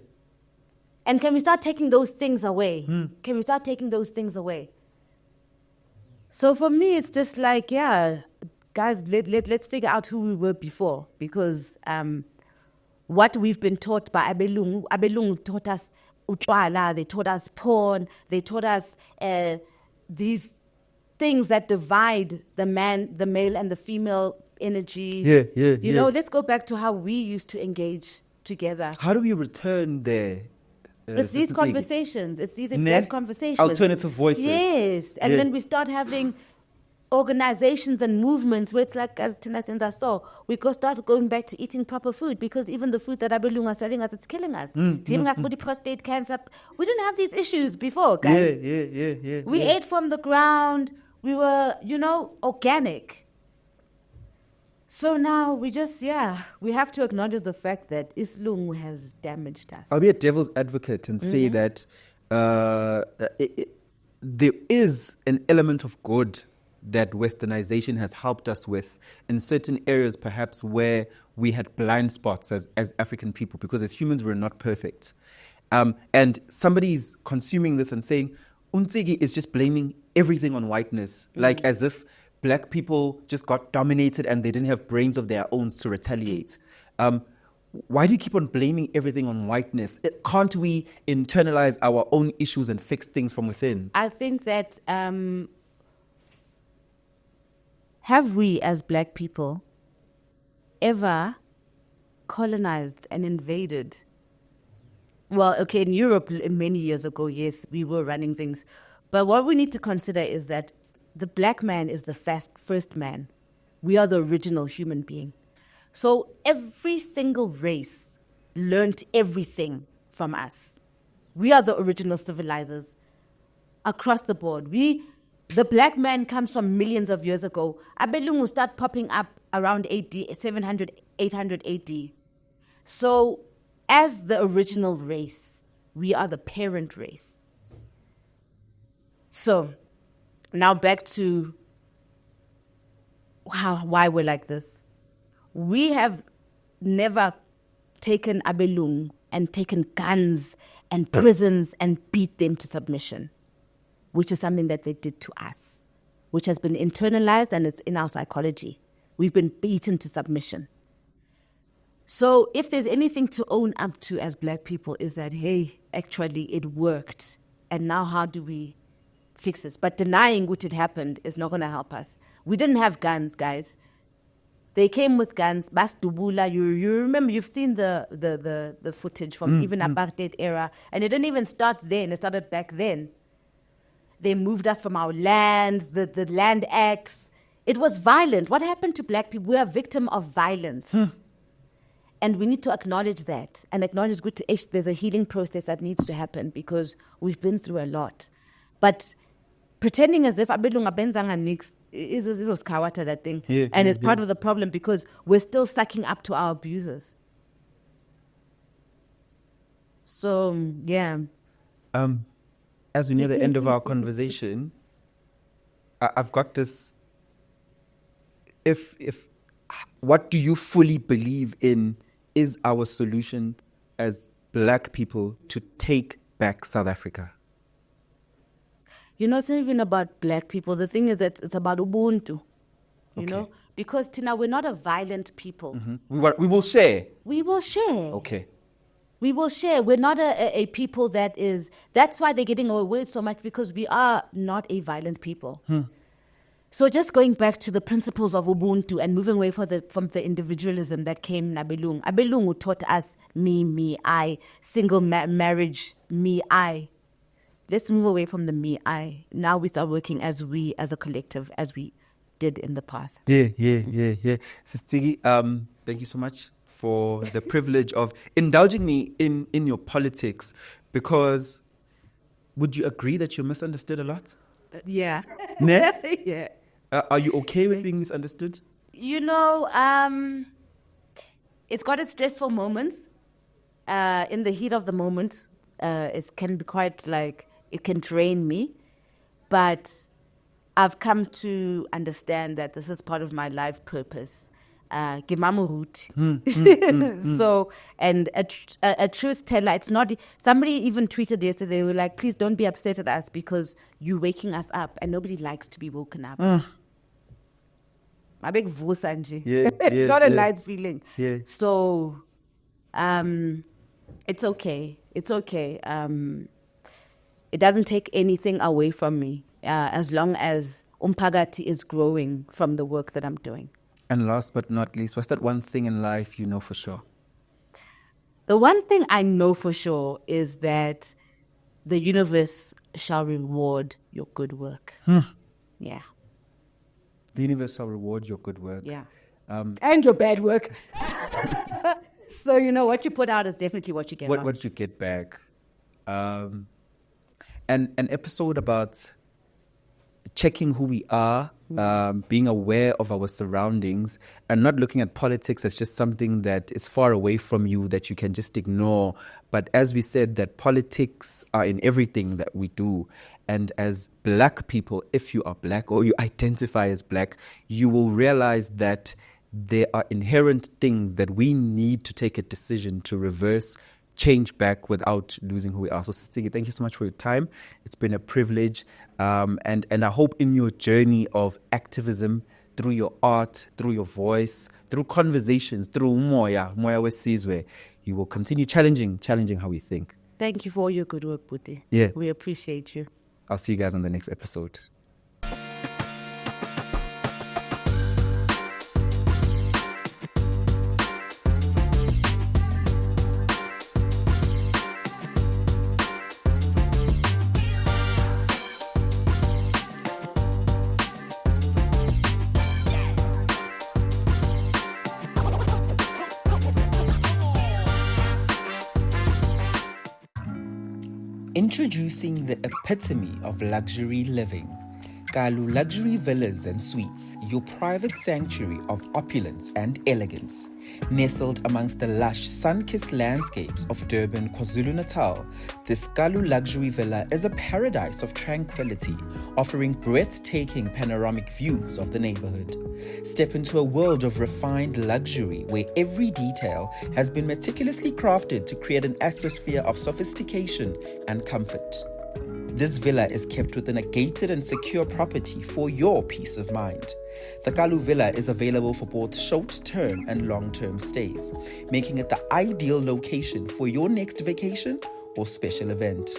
And can we start taking those things away? Can we start taking those things away? So for me, it's just like, guys, let's figure out who we were before. Because what we've been taught by Abelungu taught us utwala, they taught us porn, they taught us these things that divide the male and the female energy. Yeah. You know, let's go back to how we used to engage together. How do we return there? It's these conversations. It's these exact conversations. Alternative voices. Yes. And then we start having organizations and movements where it's like, as Tina saw, we start going back to eating proper food because even the food that Abelungu are selling us, it's killing us. It's giving us body prostate cancer. We didn't have these issues before, guys. Yeah. We ate from the ground. We were, organic. So now we just, we have to acknowledge the fact that Islungu has damaged us. I'll be a devil's advocate and say that there is an element of good that westernization has helped us with in certain areas, perhaps where we had blind spots as African people, because as humans we're not perfect. And somebody's consuming this and saying, Ntsiki is just blaming everything on whiteness, like as if Black people just got dominated and they didn't have brains of their own to retaliate. Why do you keep on blaming everything on whiteness? Can't we internalize our own issues and fix things from within? I think that have we as Black people ever colonized and invaded? Well, okay, in Europe many years ago, yes, we were running things. But what we need to consider is that the Black man is the first man. We are the original human being. So every single race learned everything from us. We are the original civilizers across the board. The Black man comes from millions of years ago. Abelungu start popping up around 700, 800 AD. So as the original race, we are the parent race. So now back to why we're like this. We have never taken Abelung and taken guns and prisons and beat them to submission, which is something that they did to us, which has been internalized and it's in our psychology. We've been beaten to submission. So if there's anything to own up to as Black people is that, hey, actually it worked. And now how do we fix this? But denying which it happened is not going to help us. We didn't have guns, guys. They came with guns. Bastubula, you remember, you've seen the footage from even apartheid era. And it didn't even start then. It started back then. They moved us from our lands, the Land Acts. It was violent. What happened to Black people? We are a victim of violence. And we need to acknowledge that and acknowledge there's a healing process that needs to happen because we've been through a lot. But pretending as if Abelunga benzanga nix is kawata, that thing. Yeah, and it's part of the problem because we're still sucking up to our abusers. So, yeah. As we near the end of our conversation, I've got this. If what do you fully believe in is our solution as Black people to take back South Africa? You know, it's not even about Black people. The thing is that it's about Ubuntu, you know? Because, Tina, we're not a violent people. We will share. We will share. Okay. We will share. We're not a people that is... That's why they're getting away with so much, because we are not a violent people. So just going back to the principles of Ubuntu and moving away from the individualism that came in Abelungu. Abelungu taught us me, I, single marriage, me, I. Let's move away from the me, I. Now we start working as we, as a collective, as we did in the past. Yeah. Ntsiki, thank you so much for the privilege of indulging me in your politics, because would you agree that you're misunderstood a lot? Yeah. Ne? Yeah. Are you okay with being misunderstood? You know, it's got its stressful moments. In the heat of the moment, it can be quite it can drain me. But I've come to understand that this is part of my life purpose. So, and a truth teller, it's not, somebody even tweeted yesterday, they were like, please don't be upset at us because you're waking us up, and nobody likes to be woken up. My big vusanji. It's not a nice feeling. Yeah. So, it's okay. It's okay. It doesn't take anything away from me, as long as Umpagati is growing from the work that I'm doing. And last but not least, what's that one thing in life you know for sure? The one thing I know for sure is that the universe shall reward your good work. Yeah. The universe shall reward your good work. Yeah. And your bad work. So, what you put out is definitely what you get out. What you get back. And an episode about checking who we are, being aware of our surroundings, and not looking at politics as just something that is far away from you that you can just ignore. But as we said, that politics are in everything that we do. And as black people, if you are black or you identify as black, you will realize that there are inherent things that we need to take a decision to reverse, change back without losing who we are. So Ntsiki, thank you so much for your time. It's been a privilege. And I hope in your journey of activism, through your art, through your voice, through conversations, through moya wesizwe, you will continue challenging how we think. Thank you for all your good work, Buti. Yeah. We appreciate you. I'll see you guys on the next episode. Introducing the epitome of luxury living. Kalu Luxury Villas and Suites, your private sanctuary of opulence and elegance. Nestled amongst the lush, sun-kissed landscapes of Durban, KwaZulu-Natal, this Kalu Luxury Villa is a paradise of tranquility, offering breathtaking panoramic views of the neighborhood. Step into a world of refined luxury where every detail has been meticulously crafted to create an atmosphere of sophistication and comfort. This villa is kept within a gated and secure property for your peace of mind. The Kalu Villa is available for both short-term and long-term stays, making it the ideal location for your next vacation or special event.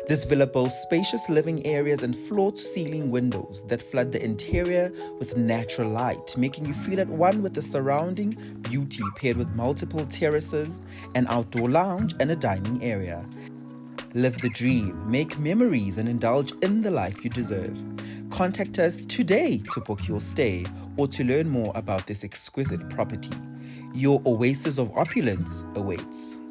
This villa boasts spacious living areas and floor-to-ceiling windows that flood the interior with natural light, making you feel at one with the surrounding beauty, paired with multiple terraces, an outdoor lounge, and a dining area. Live the dream, make memories, and indulge in the life you deserve. Contact us today to book your stay or to learn more about this exquisite property. Your oasis of opulence awaits.